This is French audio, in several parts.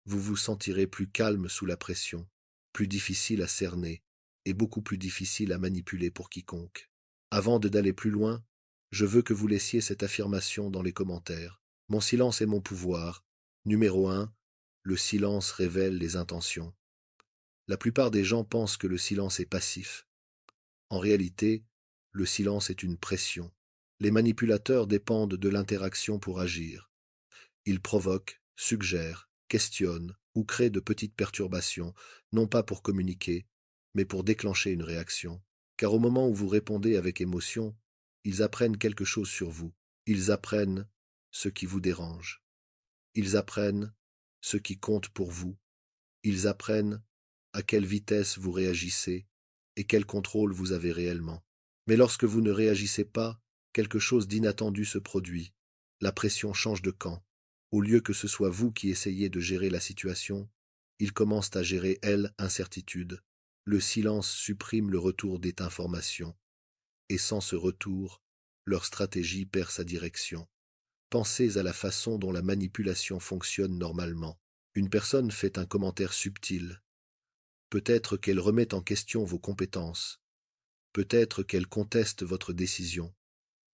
vous vous sentirez plus calme sous la pression, plus difficile à cerner et beaucoup plus difficile à manipuler pour quiconque. Avant d'aller plus loin, je veux que vous laissiez cette affirmation dans les commentaires. Mon silence est mon pouvoir. Numéro 1. Le silence révèle les intentions. La plupart des gens pensent que le silence est passif. En réalité, le silence est une pression. Les manipulateurs dépendent de l'interaction pour agir. Ils provoquent, suggèrent, questionnent ou créent de petites perturbations, non pas pour communiquer, mais pour déclencher une réaction. Car au moment où vous répondez avec émotion, ils apprennent quelque chose sur vous. Ils apprennent ce qui vous dérange. Ils apprennent ce qui compte pour vous. Ils apprennent à quelle vitesse vous réagissez et quel contrôle vous avez réellement. Mais lorsque vous ne réagissez pas, quelque chose d'inattendu se produit. La pression change de camp. Au lieu que ce soit vous qui essayez de gérer la situation, ils commencent à gérer, elle, incertitude. Le silence supprime le retour des informations. Et sans ce retour, leur stratégie perd sa direction. Pensez à la façon dont la manipulation fonctionne normalement. Une personne fait un commentaire subtil. Peut-être qu'elle remet en question vos compétences. Peut-être qu'elle conteste votre décision.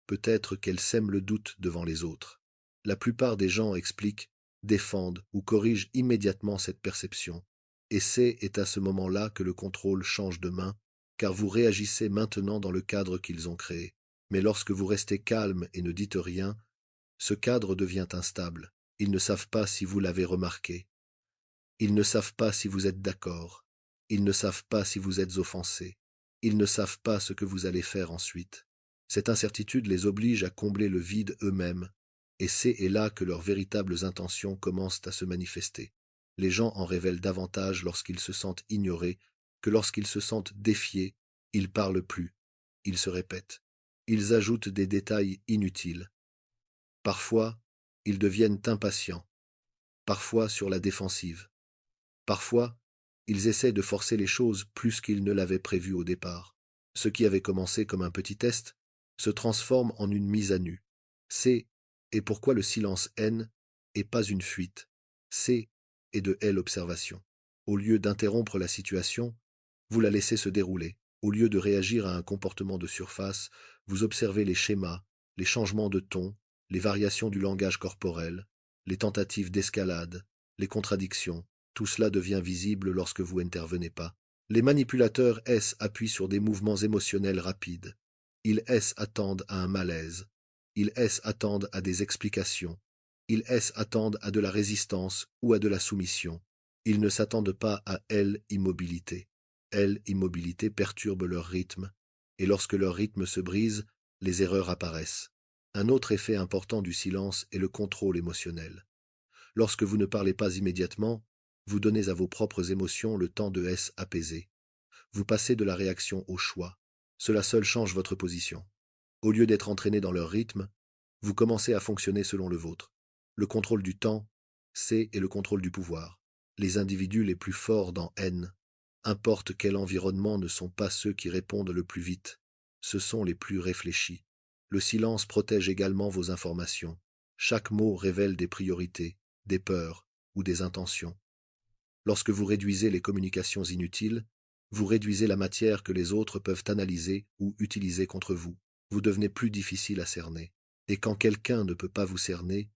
Peut-être qu'elle sème le doute devant les autres. La plupart des gens expliquent, défendent ou corrigent immédiatement cette perception. Et c'est à ce moment-là que le contrôle change de main, car vous réagissez maintenant dans le cadre qu'ils ont créé. Mais lorsque vous restez calme et ne dites rien, ce cadre devient instable. Ils ne savent pas si vous l'avez remarqué. Ils ne savent pas si vous êtes d'accord. Ils ne savent pas si vous êtes offensé. Ils ne savent pas ce que vous allez faire ensuite. Cette incertitude les oblige à combler le vide eux-mêmes, et c'est là que leurs véritables intentions commencent à se manifester. Les gens en révèlent davantage lorsqu'ils se sentent ignorés que lorsqu'ils se sentent défiés. Ils parlent plus, ils se répètent, ils ajoutent des détails inutiles. Parfois, ils deviennent impatients, parfois sur la défensive. Parfois, ils essaient de forcer les choses plus qu'ils ne l'avaient prévu au départ. Ce qui avait commencé comme un petit test se transforme en une mise à nu. C'est et pourquoi le silence haine et pas une fuite. C'est et de elle observation. Au lieu d'interrompre la situation, vous la laissez se dérouler. Au lieu de réagir à un comportement de surface, vous observez les schémas, les changements de ton, les variations du langage corporel, les tentatives d'escalade, les contradictions. Tout cela devient visible lorsque vous n'intervenez pas. Les manipulateurs appuient sur des mouvements émotionnels rapides. Ils attendent à un malaise. Ils attendent à des explications. Ils attendent à de la résistance ou à de la soumission. Ils ne s'attendent pas à immobilité. Immobilité perturbe leur rythme, et lorsque leur rythme se brise, les erreurs apparaissent. Un autre effet important du silence est le contrôle émotionnel. Lorsque vous ne parlez pas immédiatement, vous donnez à vos propres émotions le temps de apaiser. Vous passez de la réaction au choix. Cela seul change votre position. Au lieu d'être entraîné dans leur rythme, vous commencez à fonctionner selon le vôtre. Le contrôle du temps, c'est le contrôle du pouvoir. Les individus les plus forts dans importe quel environnement, ne sont pas ceux qui répondent le plus vite. Ce sont les plus réfléchis. Le silence protège également vos informations. Chaque mot révèle des priorités, des peurs ou des intentions. Lorsque vous réduisez les communications inutiles, vous réduisez la matière que les autres peuvent analyser ou utiliser contre vous. Vous devenez plus difficile à cerner. Et quand quelqu'un ne peut pas vous cerner,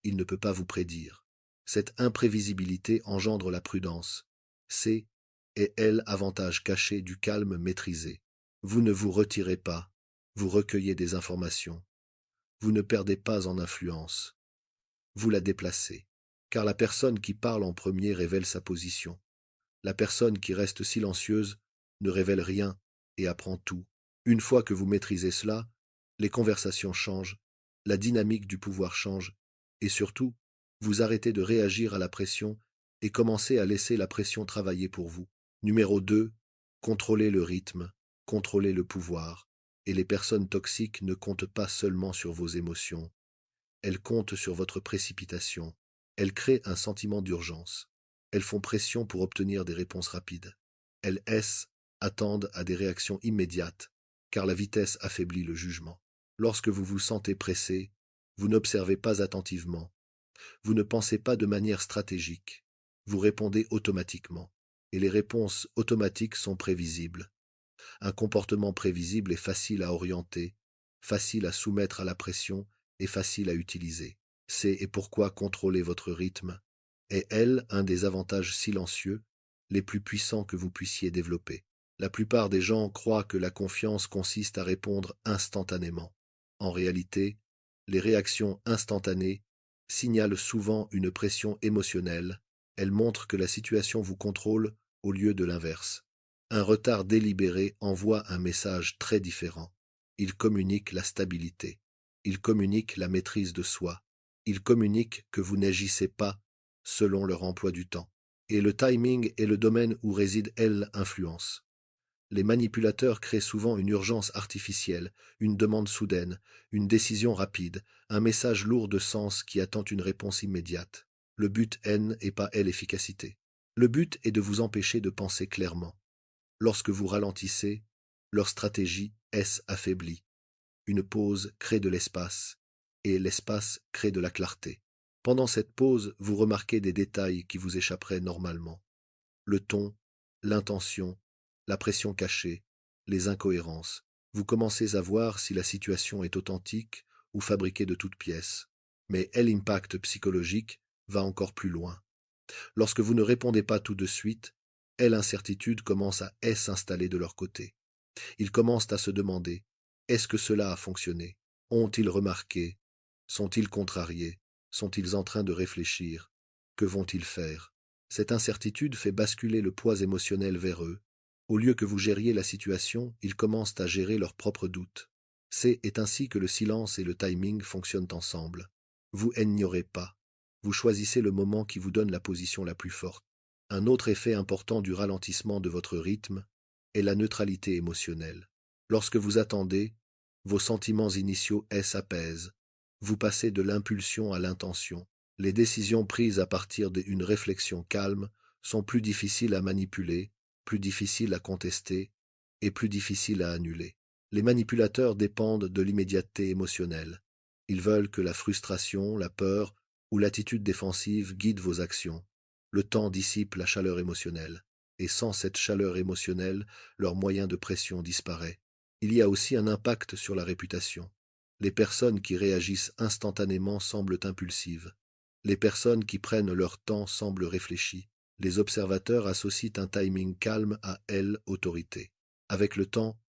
il ne peut pas vous prédire. Cette imprévisibilité engendre la prudence. C'est avantage caché du calme maîtrisé. Vous ne vous retirez pas, vous recueillez des informations. Vous ne perdez pas en influence. Vous la déplacez. Car la personne qui parle en premier révèle sa position. La personne qui reste silencieuse ne révèle rien et apprend tout. Une fois que vous maîtrisez cela, les conversations changent, la dynamique du pouvoir change, et surtout, vous arrêtez de réagir à la pression et commencez à laisser la pression travailler pour vous. Numéro 2, contrôlez le rythme, contrôlez le pouvoir, et les personnes toxiques ne comptent pas seulement sur vos émotions, elles comptent sur votre précipitation. Elles créent un sentiment d'urgence. Elles font pression pour obtenir des réponses rapides. Elles attendent à des réactions immédiates, car la vitesse affaiblit le jugement. Lorsque vous vous sentez pressé, vous n'observez pas attentivement. Vous ne pensez pas de manière stratégique. Vous répondez automatiquement. Et les réponses automatiques sont prévisibles. Un comportement prévisible est facile à orienter, facile à soumettre à la pression et facile à utiliser. C'est et pourquoi contrôler votre rythme est, un des avantages silencieux les plus puissants que vous puissiez développer. La plupart des gens croient que la confiance consiste à répondre instantanément. En réalité, les réactions instantanées signalent souvent une pression émotionnelle. Elles montrent que la situation vous contrôle au lieu de l'inverse. Un retard délibéré envoie un message très différent. Il communique la stabilité. Il communique la maîtrise de soi. Il communique que vous n'agissez pas selon leur emploi du temps. Et le timing est le domaine où réside l'influence. Les manipulateurs créent souvent une urgence artificielle, une demande soudaine, une décision rapide, un message lourd de sens qui attend une réponse immédiate. Le but et pas l'efficacité. Le but est de vous empêcher de penser clairement. Lorsque vous ralentissez, leur stratégie s'affaiblit. Une pause crée de l'espace, et l'espace crée de la clarté. Pendant cette pause, vous remarquez des détails qui vous échapperaient normalement. Le ton, l'intention, la pression cachée, les incohérences. Vous commencez à voir si la situation est authentique ou fabriquée de toutes pièces. Mais l'impact psychologique va encore plus loin. Lorsque vous ne répondez pas tout de suite, l'incertitude commence à s'installer de leur côté. Ils commencent à se demander: est-ce que cela a fonctionné? Ont-ils remarqué? Sont-ils contrariés? Sont-ils en train de réfléchir? Que vont-ils faire? Cette incertitude fait basculer le poids émotionnel vers eux. Au lieu que vous gériez la situation, ils commencent à gérer leurs propres doutes. C'est ainsi que le silence et le timing fonctionnent ensemble. Vous n'ignorez pas. Vous choisissez le moment qui vous donne la position la plus forte. Un autre effet important du ralentissement de votre rythme est la neutralité émotionnelle. Lorsque vous attendez, vos sentiments initiaux s'apaisent. Vous passez de l'impulsion à l'intention. Les décisions prises à partir d'une réflexion calme sont plus difficiles à manipuler, plus difficiles à contester et plus difficiles à annuler. Les manipulateurs dépendent de l'immédiateté émotionnelle. Ils veulent que la frustration, la peur ou l'attitude défensive guident vos actions. Le temps dissipe la chaleur émotionnelle, et sans cette chaleur émotionnelle, leur moyen de pression disparaît. Il y a aussi un impact sur la réputation. Les personnes qui réagissent instantanément semblent impulsives. Les personnes qui prennent leur temps semblent réfléchies. Les observateurs associent un timing calme à autorité. Avec le temps,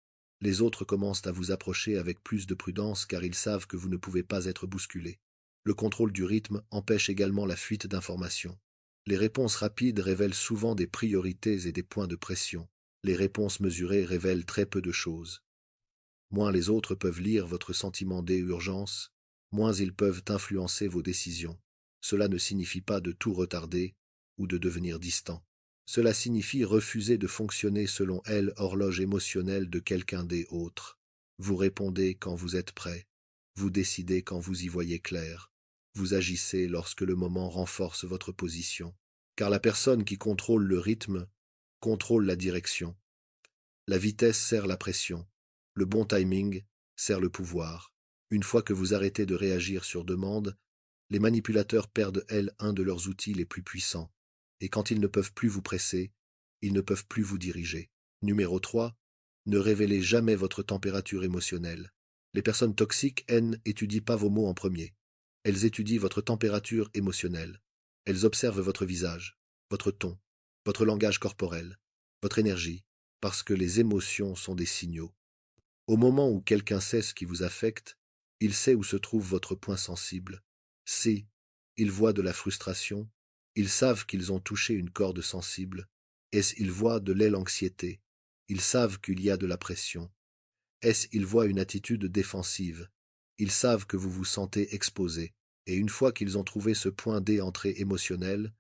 les autres commencent à vous approcher avec plus de prudence car ils savent que vous ne pouvez pas être bousculé. Le contrôle du rythme empêche également la fuite d'informations. Les réponses rapides révèlent souvent des priorités et des points de pression. Les réponses mesurées révèlent très peu de choses. Moins les autres peuvent lire votre sentiment d'urgence, moins ils peuvent influencer vos décisions. Cela ne signifie pas de tout retarder ou de devenir distant. Cela signifie refuser de fonctionner selon l'horloge émotionnelle de quelqu'un des autres. Vous répondez quand vous êtes prêt. Vous décidez quand vous y voyez clair. Vous agissez lorsque le moment renforce votre position. Car la personne qui contrôle le rythme contrôle la direction. La vitesse sert la pression. Le bon timing sert le pouvoir. Une fois que vous arrêtez de réagir sur demande, les manipulateurs perdent, un de leurs outils les plus puissants. Et quand ils ne peuvent plus vous presser, ils ne peuvent plus vous diriger. Numéro 3. Ne révélez jamais votre température émotionnelle. Les personnes toxiques, étudient pas vos mots en premier. Elles étudient votre température émotionnelle. Elles observent votre visage, votre ton, votre langage corporel, votre énergie, parce que les émotions sont des signaux. Au moment où quelqu'un sait ce qui vous affecte, il sait où se trouve votre point sensible. Si ils voient de la frustration, ils savent qu'ils ont touché une corde sensible. Ils voient de l'anxiété, ils savent qu'il y a de la pression. Ils voient une attitude défensive, ils savent que vous vous sentez exposé. Et une fois qu'ils ont trouvé ce point d'entrée émotionnel,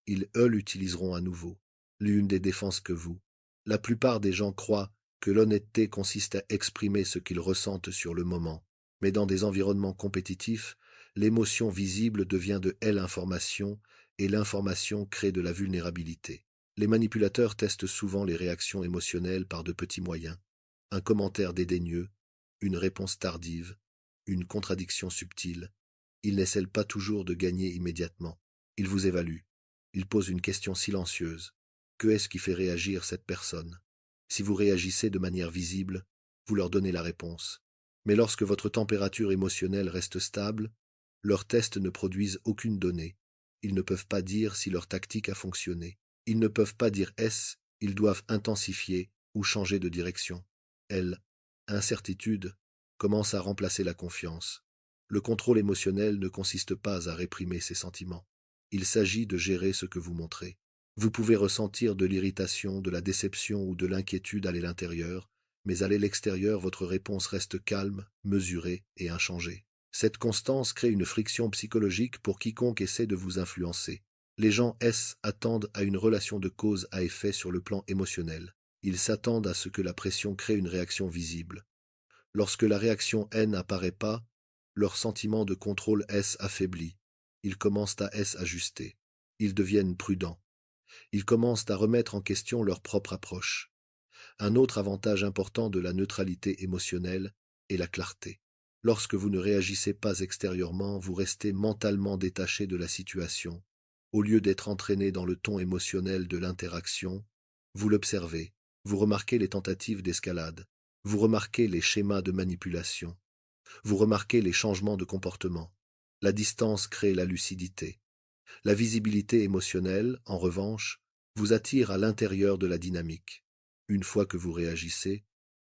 ils l'utiliseront à nouveau. L'une des défenses que vous. La plupart des gens croient que l'honnêteté consiste à exprimer ce qu'ils ressentent sur le moment. Mais dans des environnements compétitifs, l'émotion visible devient de l'information et l'information crée de la vulnérabilité. Les manipulateurs testent souvent les réactions émotionnelles par de petits moyens. Un commentaire dédaigneux, une réponse tardive, une contradiction subtile. Ils n'essaient pas toujours de gagner immédiatement. Ils vous évaluent. Ils posent une question silencieuse. Que est-ce qui fait réagir cette personne? Si vous réagissez de manière visible, vous leur donnez la réponse. Mais lorsque votre température émotionnelle reste stable, leurs tests ne produisent aucune donnée. Ils ne peuvent pas dire si leur tactique a fonctionné. Ils ne peuvent pas dire S, ils doivent intensifier ou changer de direction. L. Incertitude commence à remplacer la confiance. Le contrôle émotionnel ne consiste pas à réprimer ses sentiments. Il s'agit de gérer ce que vous montrez. Vous pouvez ressentir de l'irritation, de la déception ou de l'inquiétude à l'intérieur, mais à l'extérieur, votre réponse reste calme, mesurée et inchangée. Cette constance crée une friction psychologique pour quiconque essaie de vous influencer. Les gens S attendent à une relation de cause à effet sur le plan émotionnel. Ils s'attendent à ce que la pression crée une réaction visible. Lorsque la réaction N n'apparaît pas, leur sentiment de contrôle S affaiblit. Ils commencent à S-ajuster. Ils deviennent prudents. Ils commencent à remettre en question leur propre approche. Un autre avantage important de la neutralité émotionnelle est la clarté. Lorsque vous ne réagissez pas extérieurement, vous restez mentalement détaché de la situation. Au lieu d'être entraîné dans le ton émotionnel de l'interaction, vous l'observez, vous remarquez les tentatives d'escalade, vous remarquez les schémas de manipulation, vous remarquez les changements de comportement. La distance crée la lucidité. La visibilité émotionnelle, en revanche, vous attire à l'intérieur de la dynamique. Une fois que vous réagissez,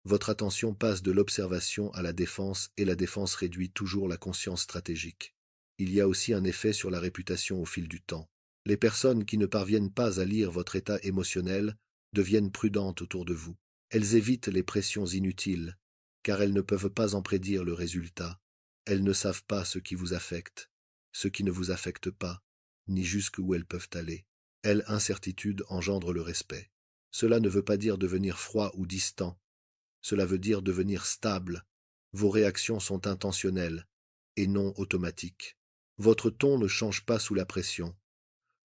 votre attention passe de l'observation à la défense et la défense réduit toujours la conscience stratégique. Il y a aussi un effet sur la réputation au fil du temps. Les personnes qui ne parviennent pas à lire votre état émotionnel deviennent prudentes autour de vous. Elles évitent les pressions inutiles, car elles ne peuvent pas en prédire le résultat. Elles ne savent pas ce qui vous affecte, ce qui ne vous affecte pas, ni jusqu'où elles peuvent aller. L'incertitude engendre le respect. Cela ne veut pas dire devenir froid ou distant. Cela veut dire devenir stable. Vos réactions sont intentionnelles et non automatiques. Votre ton ne change pas sous la pression.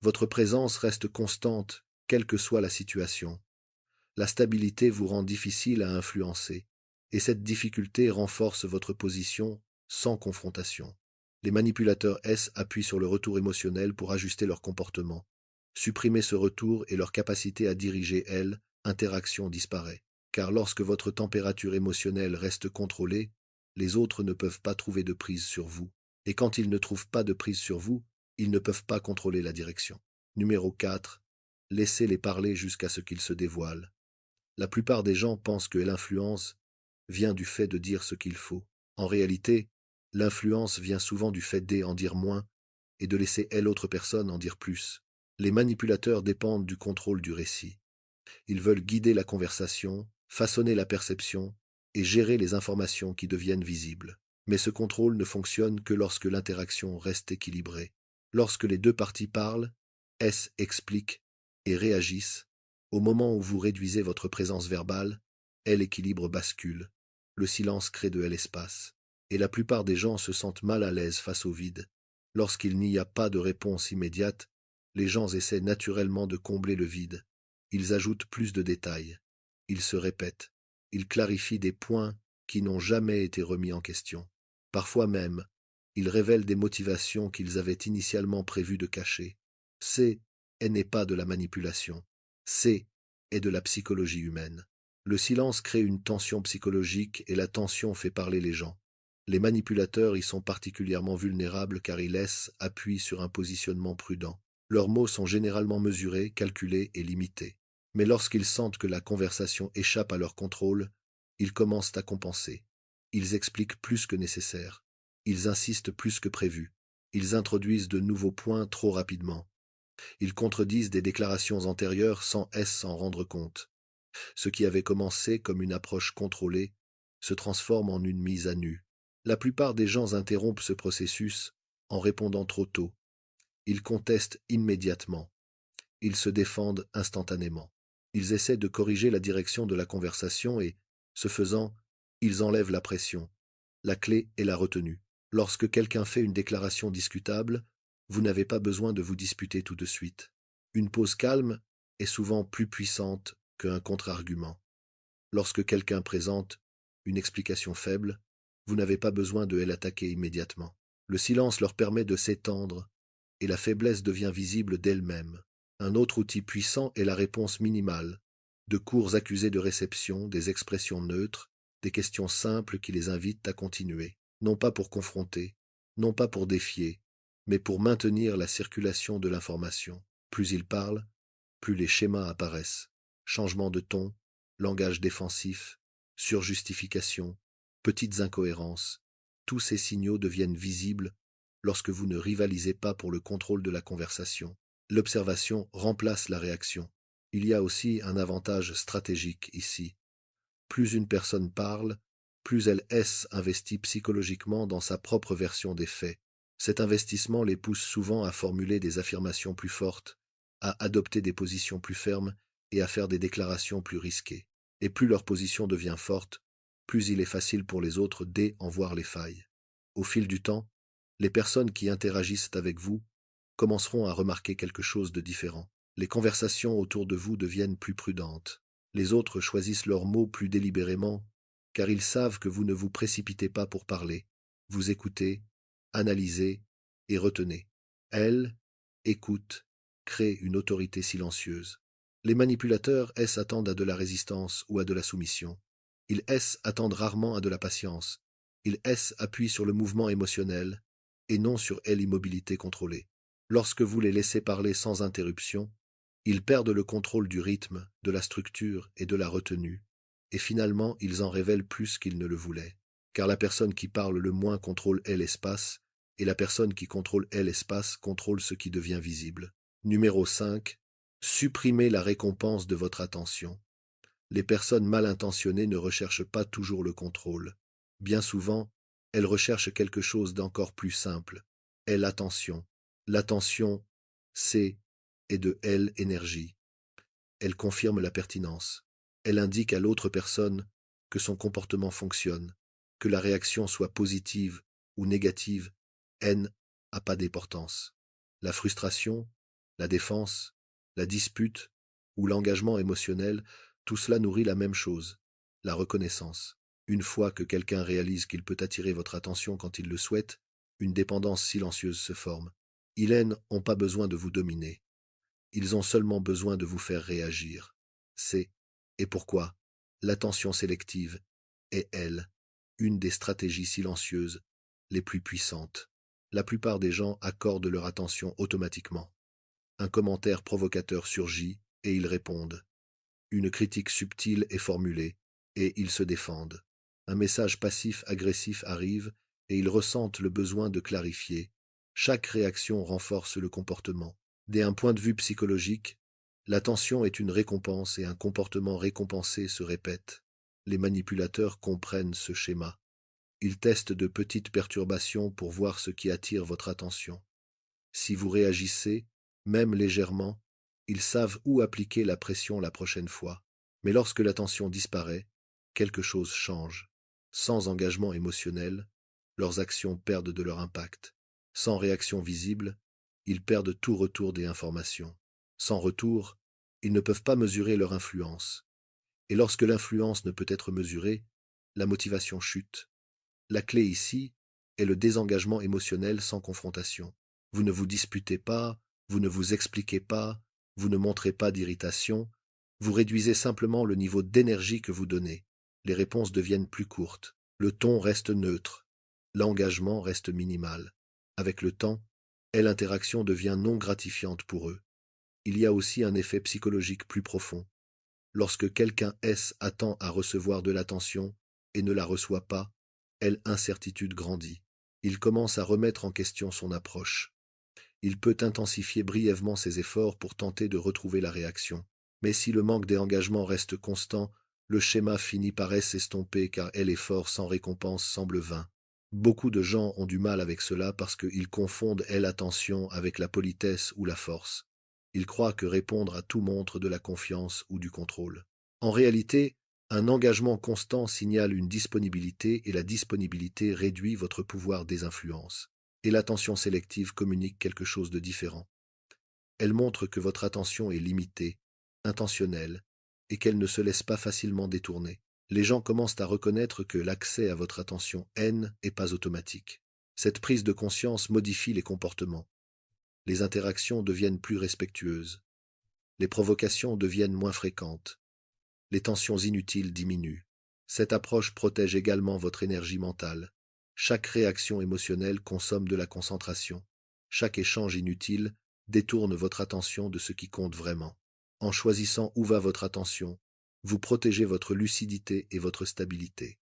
Votre présence reste constante, quelle que soit la situation. La stabilité vous rend difficile à influencer, et cette difficulté renforce votre position sans confrontation. Les manipulateurs S appuient sur le retour émotionnel pour ajuster leur comportement. Supprimer ce retour et leur capacité à diriger L, interaction disparaît. Car lorsque votre température émotionnelle reste contrôlée, les autres ne peuvent pas trouver de prise sur vous. Et quand ils ne trouvent pas de prise sur vous, ils ne peuvent pas contrôler la direction. Numéro 4. Laissez-les parler jusqu'à ce qu'ils se dévoilent. La plupart des gens pensent que l'influence vient du fait de dire ce qu'il faut. En réalité, l'influence vient souvent du fait d'en dire moins et de laisser l'autre personne en dire plus. Les manipulateurs dépendent du contrôle du récit. Ils veulent guider la conversation, façonner la perception et gérer les informations qui deviennent visibles. Mais ce contrôle ne fonctionne que lorsque l'interaction reste équilibrée. Lorsque les deux parties parlent, S expliquent et réagissent, au moment où vous réduisez votre présence verbale, l'équilibre bascule. Le silence crée de l'espace. Et la plupart des gens se sentent mal à l'aise face au vide. Lorsqu'il n'y a pas de réponse immédiate, les gens essaient naturellement de combler le vide. Ils ajoutent plus de détails. Ils se répètent. Ils clarifient des points qui n'ont jamais été remis en question. Parfois même, ils révèlent des motivations qu'ils avaient initialement prévu de cacher. C'est et n'est pas de la manipulation. C'est et de la psychologie humaine. Le silence crée une tension psychologique et la tension fait parler les gens. Les manipulateurs y sont particulièrement vulnérables car ils laissent appui sur un positionnement prudent. Leurs mots sont généralement mesurés, calculés et limités. Mais lorsqu'ils sentent que la conversation échappe à leur contrôle, ils commencent à compenser. Ils expliquent plus que nécessaire. Ils insistent plus que prévu. Ils introduisent de nouveaux points trop rapidement. Ils contredisent des déclarations antérieures sans s'en rendre compte. Ce qui avait commencé comme une approche contrôlée se transforme en une mise à nu. La plupart des gens interrompent ce processus en répondant trop tôt. Ils contestent immédiatement. Ils se défendent instantanément. Ils essaient de corriger la direction de la conversation et, ce faisant, ils enlèvent la pression. La clé est la retenue. Lorsque quelqu'un fait une déclaration discutable, vous n'avez pas besoin de vous disputer tout de suite. Une pause calme est souvent plus puissante qu'un contre-argument. Lorsque quelqu'un présente une explication faible, vous n'avez pas besoin de l'attaquer immédiatement. Le silence leur permet de s'étendre et la faiblesse devient visible d'elle-même. Un autre outil puissant est la réponse minimale, de courts accusés de réception, des expressions neutres, des questions simples qui les invitent à continuer, non pas pour confronter, non pas pour défier, mais pour maintenir la circulation de l'information. Plus ils parlent, plus les schémas apparaissent. Changement de ton, langage défensif, surjustification, petites incohérences, tous ces signaux deviennent visibles lorsque vous ne rivalisez pas pour le contrôle de la conversation. L'observation remplace la réaction. Il y a aussi un avantage stratégique ici. Plus une personne parle, plus elle est investie psychologiquement dans sa propre version des faits. Cet investissement les pousse souvent à formuler des affirmations plus fortes, à adopter des positions plus fermes et à faire des déclarations plus risquées. Et plus leur position devient forte, plus il est facile pour les autres d'en voir les failles. Au fil du temps, les personnes qui interagissent avec vous commenceront à remarquer quelque chose de différent. Les conversations autour de vous deviennent plus prudentes. Les autres choisissent leurs mots plus délibérément, car ils savent que vous ne vous précipitez pas pour parler. Vous écoutez, analysez et retenez. Elles écoutent, créent une autorité silencieuse. Les manipulateurs s'attendent à de la résistance ou à de la soumission. Ils attendent rarement à de la patience. Ils appuient sur le mouvement émotionnel et non sur l'immobilité contrôlée. Lorsque vous les laissez parler sans interruption, ils perdent le contrôle du rythme, de la structure et de la retenue, et finalement ils en révèlent plus qu'ils ne le voulaient, car la personne qui parle le moins contrôle l'espace, et la personne qui contrôle l'espace contrôle ce qui devient visible. Numéro 5. Supprimez la récompense de votre attention. Les personnes mal intentionnées ne recherchent pas toujours le contrôle. Bien souvent, elles recherchent quelque chose d'encore plus simple, l'attention. L'attention, c'est et de énergie. Elle confirme la pertinence. Elle indique à l'autre personne que son comportement fonctionne, que la réaction soit positive ou négative, n'a pas d'importance. La frustration, la défense, la dispute ou l'engagement émotionnel, tout cela nourrit la même chose, la reconnaissance. Une fois que quelqu'un réalise qu'il peut attirer votre attention quand il le souhaite, une dépendance silencieuse se forme. Ils n'ont pas besoin de vous dominer. Ils ont seulement besoin de vous faire réagir. C'est, et pourquoi, l'attention sélective est, elle, une des stratégies silencieuses les plus puissantes. La plupart des gens accordent leur attention automatiquement. Un commentaire provocateur surgit et ils répondent. Une critique subtile est formulée et ils se défendent. Un message passif-agressif arrive et ils ressentent le besoin de clarifier. Chaque réaction renforce le comportement. D'un point de vue psychologique, l'attention est une récompense et un comportement récompensé se répète. Les manipulateurs comprennent ce schéma. Ils testent de petites perturbations pour voir ce qui attire votre attention. Si vous réagissez, même légèrement, ils savent où appliquer la pression la prochaine fois. Mais lorsque l'attention disparaît, quelque chose change. Sans engagement émotionnel, leurs actions perdent de leur impact. Sans réaction visible, ils perdent tout retour des informations. Sans retour, ils ne peuvent pas mesurer leur influence. Et lorsque l'influence ne peut être mesurée, la motivation chute. La clé ici est le désengagement émotionnel sans confrontation. Vous ne vous disputez pas, vous ne vous expliquez pas, vous ne montrez pas d'irritation, vous réduisez simplement le niveau d'énergie que vous donnez. Les réponses deviennent plus courtes, le ton reste neutre, l'engagement reste minimal. Avec le temps, l'interaction devient non gratifiante pour eux. Il y a aussi un effet psychologique plus profond. Lorsque quelqu'un attend à recevoir de l'attention et ne la reçoit pas, l'incertitude grandit. Il commence à remettre en question son approche. Il peut intensifier brièvement ses efforts pour tenter de retrouver la réaction. Mais si le manque d'engagement reste constant, le schéma finit par s'estomper car l'effort sans récompense semble vain. Beaucoup de gens ont du mal avec cela parce qu'ils confondent l'attention avec la politesse ou la force. Ils croient que répondre à tout montre de la confiance ou du contrôle. En réalité, un engagement constant signale une disponibilité et la disponibilité réduit votre pouvoir des influences. Et l'attention sélective communique quelque chose de différent. Elle montre que votre attention est limitée, intentionnelle, et qu'elle ne se laisse pas facilement détourner. Les gens commencent à reconnaître que l'accès à votre attention n'est pas automatique. Cette prise de conscience modifie les comportements. Les interactions deviennent plus respectueuses. Les provocations deviennent moins fréquentes. Les tensions inutiles diminuent. Cette approche protège également votre énergie mentale. Chaque réaction émotionnelle consomme de la concentration. Chaque échange inutile détourne votre attention de ce qui compte vraiment. En choisissant où va votre attention, vous protégez votre lucidité et votre stabilité.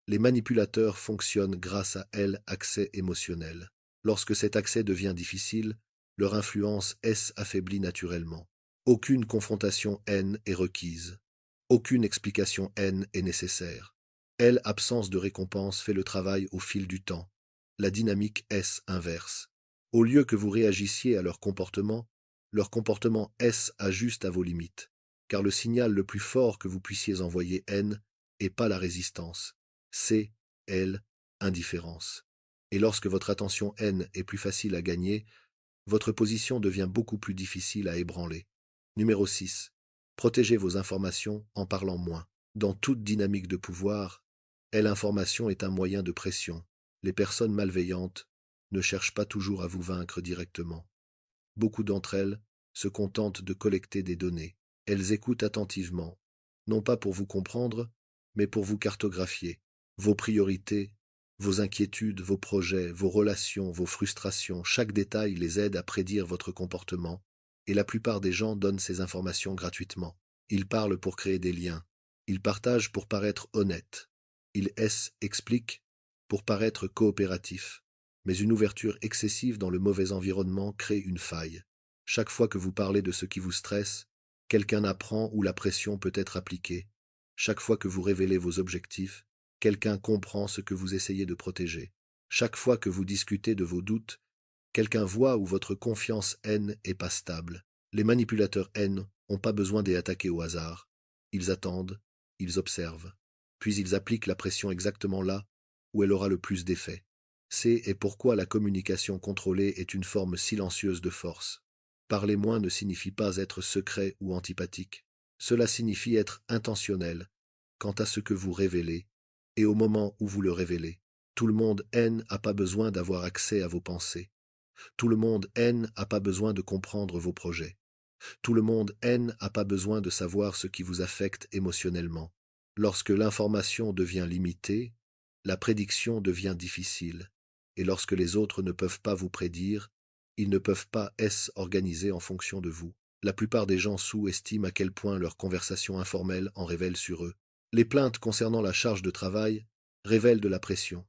Les manipulateurs fonctionnent grâce à l'accès émotionnel. Lorsque cet accès devient difficile, leur influence est affaiblie naturellement. Aucune confrontation haine est requise. Aucune explication haine est nécessaire. Absence de récompense fait le travail au fil du temps. La dynamique est inverse. Au lieu que vous réagissiez à leur comportement ajuste à vos limites. Car le signal le plus fort que vous puissiez envoyer haine est pas la résistance. C'est, indifférence. Et lorsque votre attention haine est plus facile à gagner, votre position devient beaucoup plus difficile à ébranler. Numéro 6. Protégez vos informations en parlant moins. Dans toute dynamique de pouvoir, l'information est un moyen de pression. Les personnes malveillantes ne cherchent pas toujours à vous vaincre directement. Beaucoup d'entre elles se contentent de collecter des données. Elles écoutent attentivement, non pas pour vous comprendre, mais pour vous cartographier. Vos priorités, vos inquiétudes, vos projets, vos relations, vos frustrations, chaque détail les aide à prédire votre comportement, et la plupart des gens donnent ces informations gratuitement. Ils parlent pour créer des liens. Ils partagent pour paraître honnêtes. Ils expliquent pour paraître coopératifs. Mais une ouverture excessive dans le mauvais environnement crée une faille. Chaque fois que vous parlez de ce qui vous stresse, quelqu'un apprend ou la pression peut être appliquée. Chaque fois que vous révélez vos objectifs, quelqu'un comprend ce que vous essayez de protéger. Chaque fois que vous discutez de vos doutes, quelqu'un voit où votre confiance haine est pas stable. Les manipulateurs haine n'ont pas besoin d'être attaqués au hasard. Ils attendent, ils observent, puis ils appliquent la pression exactement là où elle aura le plus d'effet. C'est et pourquoi la communication contrôlée est une forme silencieuse de force. Parler moins ne signifie pas être secret ou antipathique. Cela signifie être intentionnel quant à ce que vous révélez et au moment où vous le révélez. Tout le monde n'a pas besoin d'avoir accès à vos pensées. Tout le monde n'a pas besoin de comprendre vos projets. Tout le monde n'a pas besoin de savoir ce qui vous affecte émotionnellement. Lorsque l'information devient limitée, la prédiction devient difficile. Et lorsque les autres ne peuvent pas vous prédire, ils ne peuvent pas s'organiser en fonction de vous. La plupart des gens sous-estiment à quel point leurs conversations informelles en révèlent sur eux. Les plaintes concernant la charge de travail révèlent de la pression.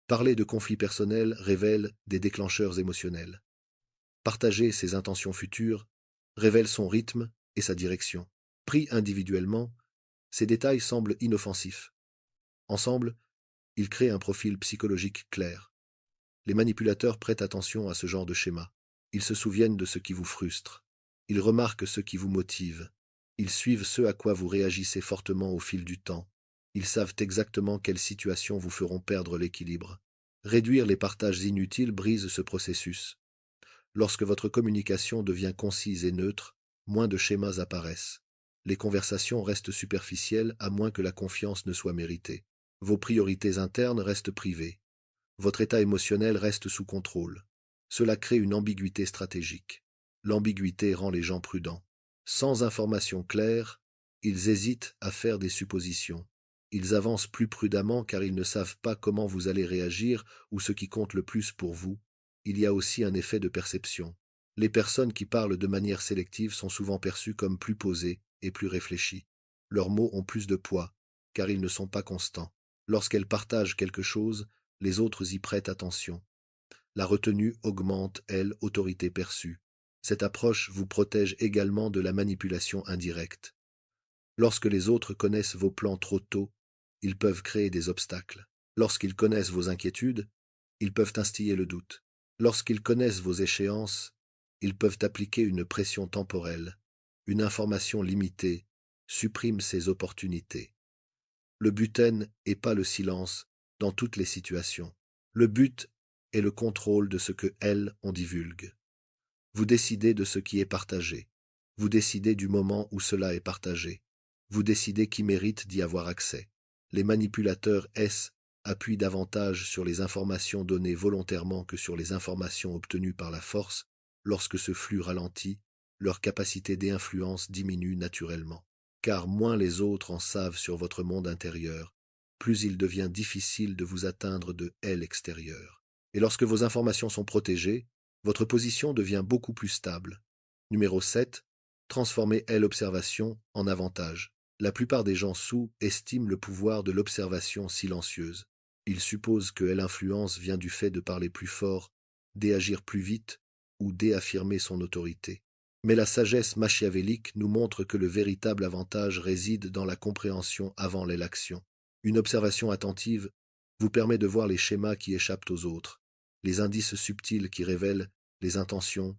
Parler de conflits personnels révèle des déclencheurs émotionnels. Partager ses intentions futures révèle son rythme et sa direction. Pris individuellement, ces détails semblent inoffensifs. Ensemble, ils créent un profil psychologique clair. Les manipulateurs prêtent attention à ce genre de schéma. Ils se souviennent de ce qui vous frustre. Ils remarquent ce qui vous motive. Ils suivent ce à quoi vous réagissez fortement au fil du temps. Ils savent exactement quelles situations vous feront perdre l'équilibre. Réduire les partages inutiles brise ce processus. Lorsque votre communication devient concise et neutre, moins de schémas apparaissent. Les conversations restent superficielles à moins que la confiance ne soit méritée. Vos priorités internes restent privées. Votre état émotionnel reste sous contrôle. Cela crée une ambiguïté stratégique. L'ambiguïté rend les gens prudents. Sans information claire, ils hésitent à faire des suppositions. Ils avancent plus prudemment car ils ne savent pas comment vous allez réagir ou ce qui compte le plus pour vous. Il y a aussi un effet de perception. Les personnes qui parlent de manière sélective sont souvent perçues comme plus posées et plus réfléchies. Leurs mots ont plus de poids, car ils ne sont pas constants. Lorsqu'elles partagent quelque chose, les autres y prêtent attention. La retenue augmente, autorité perçue. Cette approche vous protège également de la manipulation indirecte. Lorsque les autres connaissent vos plans trop tôt, ils peuvent créer des obstacles. Lorsqu'ils connaissent vos inquiétudes, ils peuvent instiller le doute. Lorsqu'ils connaissent vos échéances, ils peuvent appliquer une pression temporelle. Une information limitée supprime ces opportunités. Le but n'est pas le silence dans toutes les situations. Le but est le contrôle de ce que on divulgue. Vous décidez de ce qui est partagé. Vous décidez du moment où cela est partagé. Vous décidez qui mérite d'y avoir accès. Les manipulateurs appuient davantage sur les informations données volontairement que sur les informations obtenues par la force. Lorsque ce flux ralentit, leur capacité d'influence diminue naturellement. Car moins les autres en savent sur votre monde intérieur, plus il devient difficile de vous atteindre de elle extérieure. Et lorsque vos informations sont protégées, votre position devient beaucoup plus stable. Numéro 7. Transformez elle observation en avantage. La plupart des gens sous-estiment le pouvoir de l'observation silencieuse. Ils supposent que elle influence vient du fait de parler plus fort, d'agir plus vite ou d'affirmer son autorité. Mais la sagesse machiavélique nous montre que le véritable avantage réside dans la compréhension avant l'action. Une observation attentive vous permet de voir les schémas qui échappent aux autres, les indices subtils qui révèlent les intentions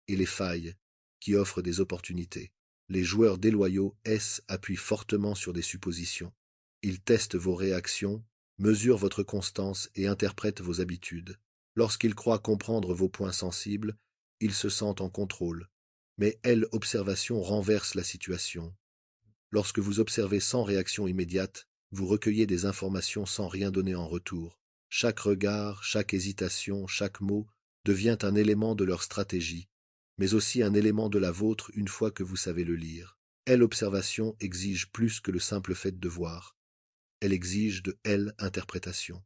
et les failles qui offrent des opportunités. Les joueurs déloyaux appuient fortement sur des suppositions. Ils testent vos réactions, mesurent votre constance et interprètent vos habitudes. Lorsqu'ils croient comprendre vos points sensibles, ils se sentent en contrôle. Mais observation renverse la situation. Lorsque vous observez sans réaction immédiate, vous recueillez des informations sans rien donner en retour. Chaque regard, chaque hésitation, chaque mot devient un élément de leur stratégie, mais aussi un élément de la vôtre une fois que vous savez le lire. Observation exige plus que le simple fait de voir. Elle exige de interprétation.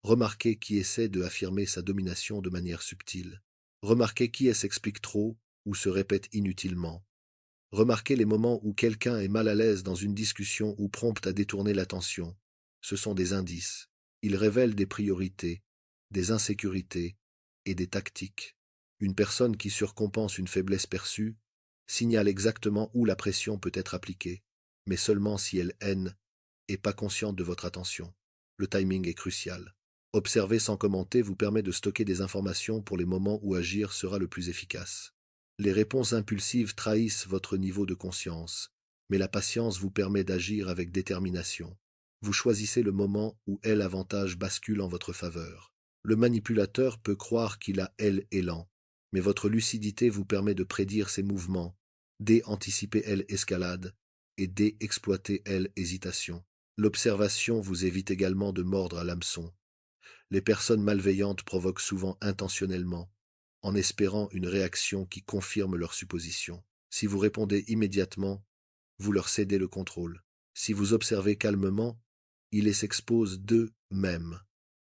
Remarquez qui essaie de affirmer sa domination de manière subtile. Remarquez qui s'explique trop ou se répète inutilement. Remarquez les moments où quelqu'un est mal à l'aise dans une discussion ou prompte à détourner l'attention. Ce sont des indices. Ils révèlent des priorités, des insécurités et des tactiques. Une personne qui surcompense une faiblesse perçue signale exactement où la pression peut être appliquée, mais seulement si elle haine et pas consciente de votre attention. Le timing est crucial. Observer sans commenter vous permet de stocker des informations pour les moments où agir sera le plus efficace. Les réponses impulsives trahissent votre niveau de conscience, mais la patience vous permet d'agir avec détermination. Vous choisissez le moment où l'avantage bascule en votre faveur. Le manipulateur peut croire qu'il a élan, mais votre lucidité vous permet de prédire ses mouvements, d'anticiper escalade et d'exploiter hésitation. L'observation vous évite également de mordre à l'hameçon. Les personnes malveillantes provoquent souvent intentionnellement, en espérant une réaction qui confirme leur supposition. Si vous répondez immédiatement, vous leur cédez le contrôle. Si vous observez calmement, ils s'exposent d'eux-mêmes.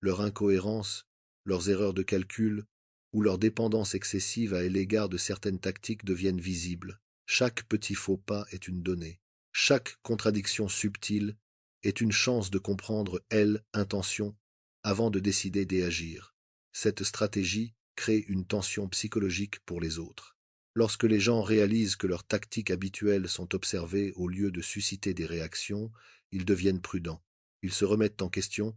Leur incohérence, leurs erreurs de calcul ou leur dépendance excessive à l'égard de certaines tactiques deviennent visibles. Chaque petit faux pas est une donnée. Chaque contradiction subtile est une chance de comprendre intention avant de décider d'agir. Cette stratégie crée une tension psychologique pour les autres. Lorsque les gens réalisent que leurs tactiques habituelles sont observées au lieu de susciter des réactions, ils deviennent prudents. Ils se remettent en question,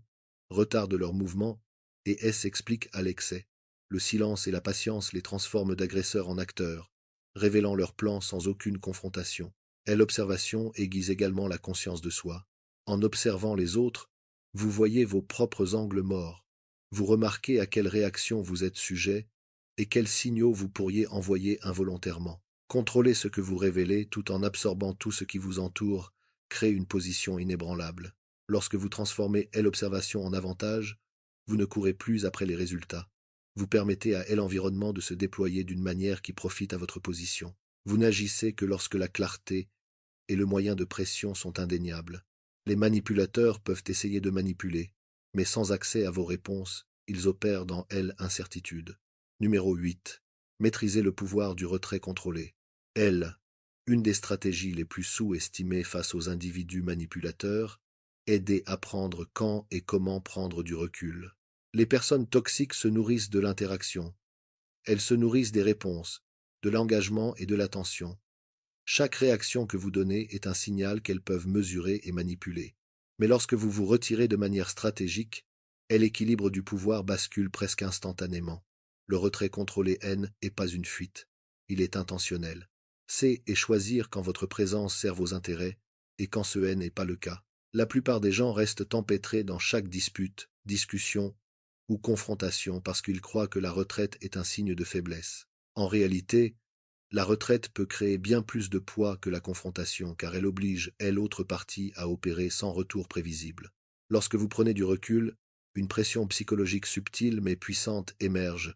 retardent leurs mouvements et s'expliquent à l'excès. Le silence et la patience les transforment d'agresseurs en acteurs, révélant leurs plans sans aucune confrontation. L'observation aiguise également la conscience de soi. En observant les autres, vous voyez vos propres angles morts. Vous remarquez à quelles réactions vous êtes sujet et quels signaux vous pourriez envoyer involontairement. Contrôler ce que vous révélez tout en absorbant tout ce qui vous entoure crée une position inébranlable. Lorsque vous transformez l'observation en avantage, vous ne courez plus après les résultats. Vous permettez à l'environnement de se déployer d'une manière qui profite à votre position. Vous n'agissez que lorsque la clarté et le moyen de pression sont indéniables. Les manipulateurs peuvent essayer de manipuler, mais sans accès à vos réponses, ils opèrent dans incertitude. Numéro 8. Maîtriser le pouvoir du retrait contrôlé. Une des stratégies les plus sous-estimées face aux individus manipulateurs, aider à apprendre quand et comment prendre du recul. Les personnes toxiques se nourrissent de l'interaction. Elles se nourrissent des réponses, de l'engagement et de l'attention. Chaque réaction que vous donnez est un signal qu'elles peuvent mesurer et manipuler. Mais lorsque vous vous retirez de manière stratégique, l'équilibre du pouvoir bascule presque instantanément. Le retrait contrôlé n'est pas une fuite, il est intentionnel. C'est et choisir quand votre présence sert vos intérêts et quand ce n'est pas le cas. La plupart des gens restent empêtrés dans chaque dispute, discussion ou confrontation parce qu'ils croient que la retraite est un signe de faiblesse. En réalité, la retraite peut créer bien plus de poids que la confrontation car elle oblige l'autre partie à opérer sans retour prévisible. Lorsque vous prenez du recul, une pression psychologique subtile mais puissante émerge.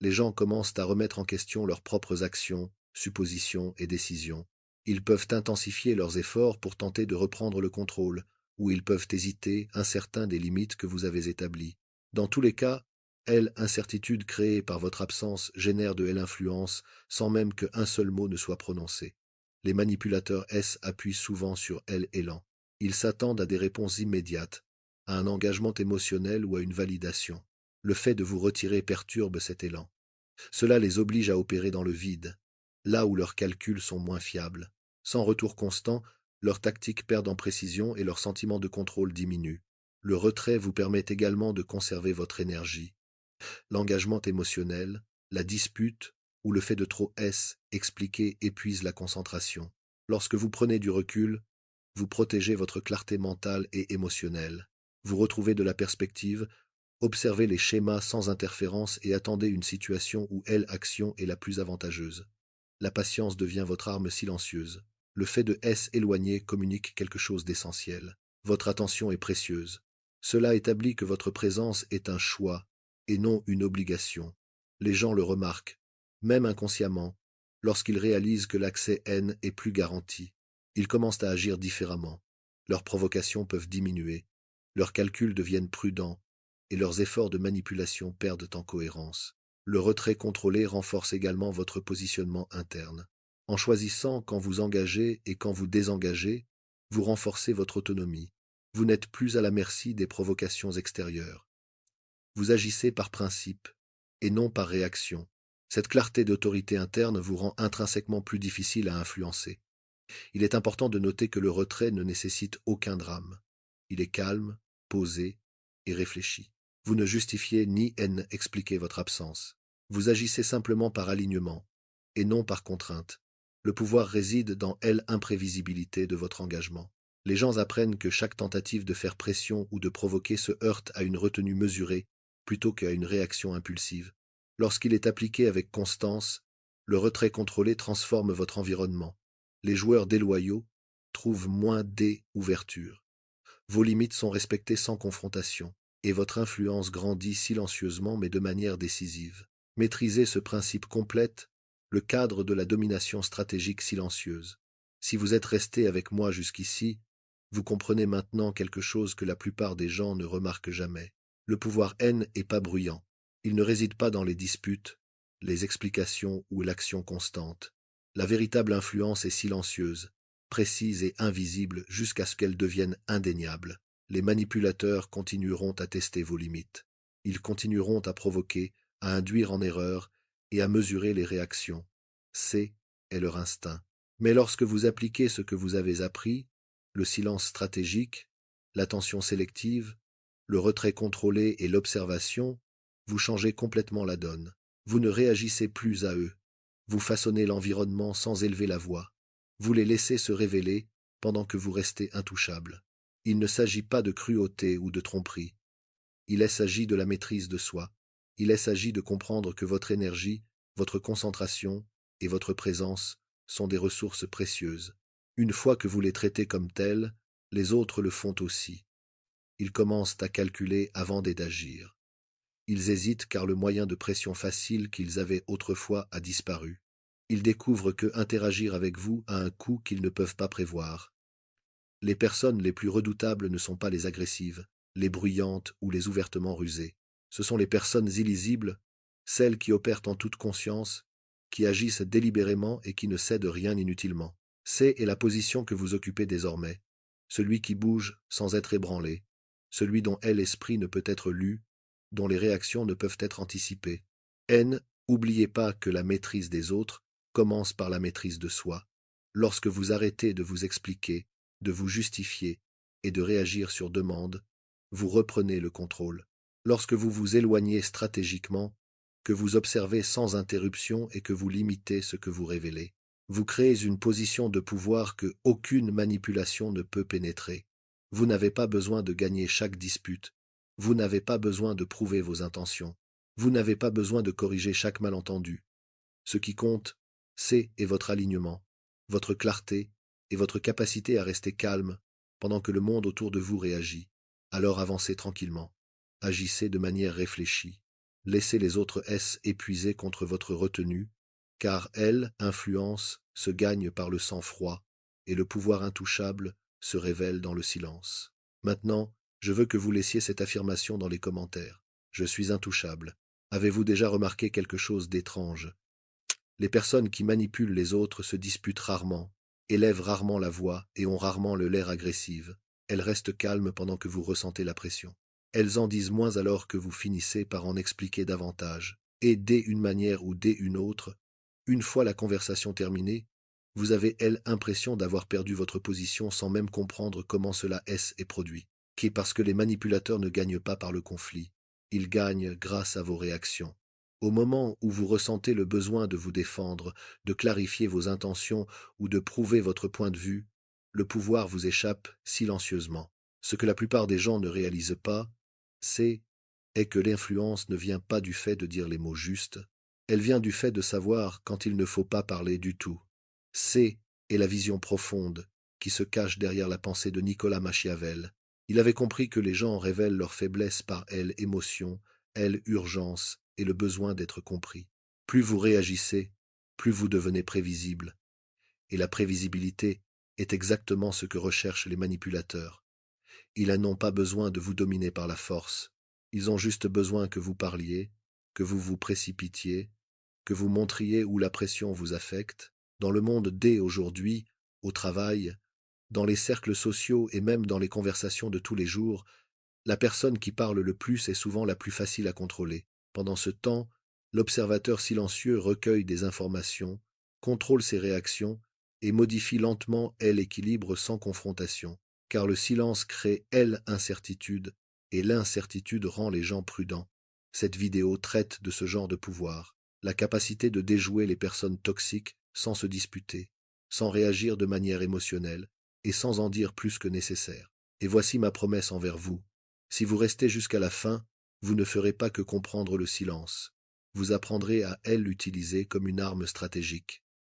Les gens commencent à remettre en question leurs propres actions, suppositions et décisions. Ils peuvent intensifier leurs efforts pour tenter de reprendre le contrôle, ou ils peuvent hésiter, incertains des limites que vous avez établies. Dans tous les cas, incertitude créée par votre absence génère de l'influence sans même qu'un seul mot ne soit prononcé. Les manipulateurs appuient souvent sur élan. Ils s'attendent à des réponses immédiates, à un engagement émotionnel ou à une validation. Le fait de vous retirer perturbe cet élan. Cela les oblige à opérer dans le vide, là où leurs calculs sont moins fiables. Sans retour constant, leurs tactiques perdent en précision et leur sentiment de contrôle diminue. Le retrait vous permet également de conserver votre énergie. L'engagement émotionnel, la dispute ou le fait de trop expliquer épuise la concentration. Lorsque vous prenez du recul, vous protégez votre clarté mentale et émotionnelle. Vous retrouvez de la perspective, observez les schémas sans interférence et attendez une situation où action est la plus avantageuse. La patience devient votre arme silencieuse. Le fait de éloigner communique quelque chose d'essentiel. Votre attention est précieuse. Cela établit que votre présence est un choix et non une obligation. Les gens le remarquent, même inconsciemment, lorsqu'ils réalisent que l'accès est plus garanti. Ils commencent à agir différemment. Leurs provocations peuvent diminuer, leurs calculs deviennent prudents, et leurs efforts de manipulation perdent en cohérence. Le retrait contrôlé renforce également votre positionnement interne. En choisissant quand vous engagez et quand vous désengagez, vous renforcez votre autonomie. Vous n'êtes plus à la merci des provocations extérieures. Vous agissez par principe et non par réaction. Cette clarté d'autorité interne vous rend intrinsèquement plus difficile à influencer. Il est important de noter que le retrait ne nécessite aucun drame. Il est calme, posé et réfléchi. Vous ne justifiez ni expliquez votre absence. Vous agissez simplement par alignement et non par contrainte. Le pouvoir réside dans l'imprévisibilité de votre engagement. Les gens apprennent que chaque tentative de faire pression ou de provoquer se heurte à une retenue mesurée plutôt qu'à une réaction impulsive. Lorsqu'il est appliqué avec constance, le retrait contrôlé transforme votre environnement. Les joueurs déloyaux trouvent moins d'ouverture. Vos limites sont respectées sans confrontation, et votre influence grandit silencieusement mais de manière décisive. Maîtriser ce principe complète le cadre de la domination stratégique silencieuse. Si vous êtes resté avec moi jusqu'ici, vous comprenez maintenant quelque chose que la plupart des gens ne remarquent jamais. Le pouvoir est pas bruyant. Il ne réside pas dans les disputes, les explications ou l'action constante. La véritable influence est silencieuse, précise et invisible jusqu'à ce qu'elle devienne indéniable. Les manipulateurs continueront à tester vos limites. Ils continueront à provoquer, à induire en erreur et à mesurer les réactions. C'est leur instinct. Mais lorsque vous appliquez ce que vous avez appris, le silence stratégique, l'attention sélective, le retrait contrôlé et l'observation, vous changez complètement la donne. Vous ne réagissez plus à eux. Vous façonnez l'environnement sans élever la voix. Vous les laissez se révéler pendant que vous restez intouchable. Il ne s'agit pas de cruauté ou de tromperie. Il s'agit de la maîtrise de soi. Il s'agit de comprendre que votre énergie, votre concentration et votre présence sont des ressources précieuses. Une fois que vous les traitez comme telles, les autres le font aussi. Ils commencent à calculer avant d'agir. Ils hésitent car le moyen de pression facile qu'ils avaient autrefois a disparu. Ils découvrent que interagir avec vous a un coût qu'ils ne peuvent pas prévoir. Les personnes les plus redoutables ne sont pas les agressives, les bruyantes ou les ouvertement rusées. Ce sont les personnes illisibles, celles qui opèrent en toute conscience, qui agissent délibérément et qui ne cèdent rien inutilement. C'est la position que vous occupez désormais, celui qui bouge sans être ébranlé, celui dont l'esprit ne peut être lu, dont les réactions ne peuvent être anticipées. N'oubliez pas que la maîtrise des autres commence par la maîtrise de soi. Lorsque vous arrêtez de vous expliquer, de vous justifier et de réagir sur demande, vous reprenez le contrôle. Lorsque vous vous éloignez stratégiquement, que vous observez sans interruption et que vous limitez ce que vous révélez, vous créez une position de pouvoir que aucune manipulation ne peut pénétrer. Vous n'avez pas besoin de gagner chaque dispute. Vous n'avez pas besoin de prouver vos intentions. Vous n'avez pas besoin de corriger chaque malentendu. Ce qui compte, c'est votre alignement, votre clarté et votre capacité à rester calme pendant que le monde autour de vous réagit. Alors avancez tranquillement. Agissez de manière réfléchie. Laissez les autres épuiser contre votre retenue car elle, influence, se gagne par le sang-froid, et le pouvoir intouchable se révèle dans le silence. Maintenant, je veux que vous laissiez cette affirmation dans les commentaires. Je suis intouchable. Avez-vous déjà remarqué quelque chose d'étrange? Les personnes qui manipulent les autres se disputent rarement, élèvent rarement la voix et ont rarement le l'air agressive. Elles restent calmes pendant que vous ressentez la pression. Elles en disent moins alors que vous finissez par en expliquer davantage. Et dès une manière ou dès une autre, une fois la conversation terminée, vous avez, elle, impression d'avoir perdu votre position sans même comprendre comment cela est produit. Qui est parce que les manipulateurs ne gagnent pas par le conflit. Ils gagnent grâce à vos réactions. Au moment où vous ressentez le besoin de vous défendre, de clarifier vos intentions ou de prouver votre point de vue, le pouvoir vous échappe silencieusement. Ce que la plupart des gens ne réalisent pas, est que l'influence ne vient pas du fait de dire les mots justes, elle vient du fait de savoir quand il ne faut pas parler du tout. Est la vision profonde qui se cache derrière la pensée de Nicolas Machiavel. Il avait compris que les gens révèlent leur faiblesse par elle émotion, elle urgence et le besoin d'être compris. Plus vous réagissez, plus vous devenez prévisible. Et la prévisibilité est exactement ce que recherchent les manipulateurs. Ils n'ont pas besoin de vous dominer par la force. Ils ont juste besoin que vous parliez, que vous vous précipitiez, que vous montriez où la pression vous affecte. Dans le monde dès aujourd'hui, au travail, dans les cercles sociaux et même dans les conversations de tous les jours, la personne qui parle le plus est souvent la plus facile à contrôler. Pendant ce temps, l'observateur silencieux recueille des informations, contrôle ses réactions et modifie lentement l'équilibre sans confrontation, car le silence crée incertitude et l'incertitude rend les gens prudents. Cette vidéo traite de ce genre de pouvoir, la capacité de déjouer les personnes toxiques sans se disputer, sans réagir de manière émotionnelle et sans en dire plus que nécessaire. Et voici ma promesse envers vous. Si vous restez jusqu'à la fin, vous ne ferez pas que comprendre le silence. Vous apprendrez à l'utiliser comme une arme stratégique.